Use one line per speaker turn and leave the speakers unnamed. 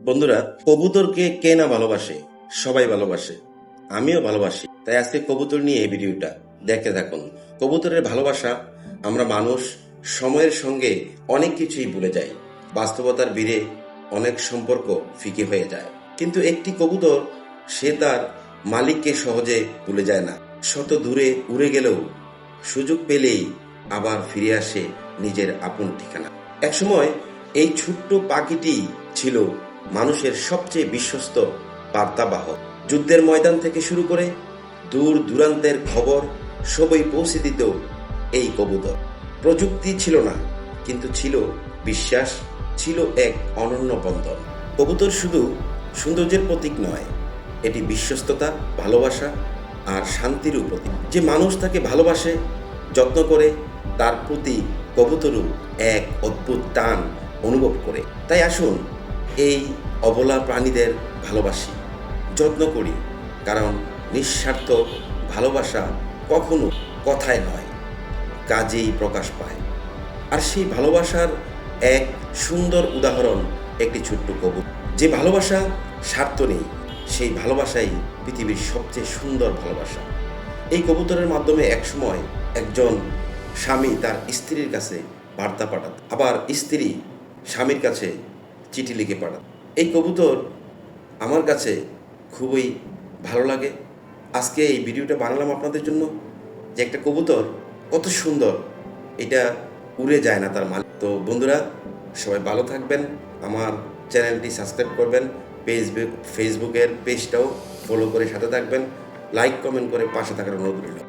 বন্ধুরা, কবুতরকে কে না ভালোবাসে? সবাই ভালোবাসে, আমিও ভালোবাসি। তাই আজকে কবুতর নিয়ে এই ভিডিওটা দেখতে থাকুন। কবুতরের ভালোবাসা, আমরা মানুষ সময়ের সঙ্গে অনেক কিছুই ভুলে যাই। বাস্তবতার ভিড়ে অনেক সম্পর্ক ফিকে হয়ে যায়, কিন্তু একটি কবুতর, সে তার মালিককে সহজে ভুলে যায় না। শত দূরে উড়ে গেলেও সুযোগ পেলেই আবার ফিরে আসে নিজের আপন ঠিকানা। একসময় এই ছোট্ট পাখিটি ছিল মানুষের সবচেয়ে বিশ্বস্ত বার্তাবাহক। যুদ্ধের ময়দান থেকে শুরু করে দূর দূরান্তের খবর সবই পৌঁছে দিত এই কবুতর। প্রযুক্তি ছিল না, কিন্তু ছিল বিশ্বাস, ছিল এক অনন্য বন্ধন। কবুতর শুধু সৌন্দর্যের প্রতীক নয়, এটি বিশ্বস্ততা, ভালোবাসা আর শান্তিরও প্রতীক। যে মানুষ তাকে ভালোবাসে, যত্ন করে, তার প্রতি কবুতরও এক অদ্ভুত টান অনুভব করে। তাই আসুন এই অবলা প্রাণীদের ভালোবাসি, যত্ন করি, কারণ নিঃস্বার্থ ভালোবাসা কখনো কথায় নয়, কাজেই প্রকাশ পায়। আর সেই ভালোবাসার এক সুন্দর উদাহরণ একটি ছোট্ট কবুতর। যে ভালোবাসা স্বার্থ নেই, সেই ভালোবাসাই পৃথিবীর সবচেয়ে সুন্দর ভালোবাসা। এই কবুতরের মাধ্যমে একসময় একজন স্বামী তার স্ত্রীর কাছে বার্তা পাঠাত, আবার স্ত্রী স্বামীর কাছে চিঠি লিখে পাঠাত। এই কবুতর আমার কাছে খুবই ভালো লাগে। আজকে এই ভিডিওটা বানালাম আপনাদের জন্য, যে একটা কবুতর কত সুন্দর, এটা উড়ে যায় না তার মালিক। তো বন্ধুরা, সবাই ভালো থাকবেন, আমার চ্যানেলটি সাবস্ক্রাইব করবেন, ফেসবুকের পেজটাও ফলো করে সাথে থাকবেন, লাইক কমেন্ট করে পাশে থাকার অনুরোধ রইল।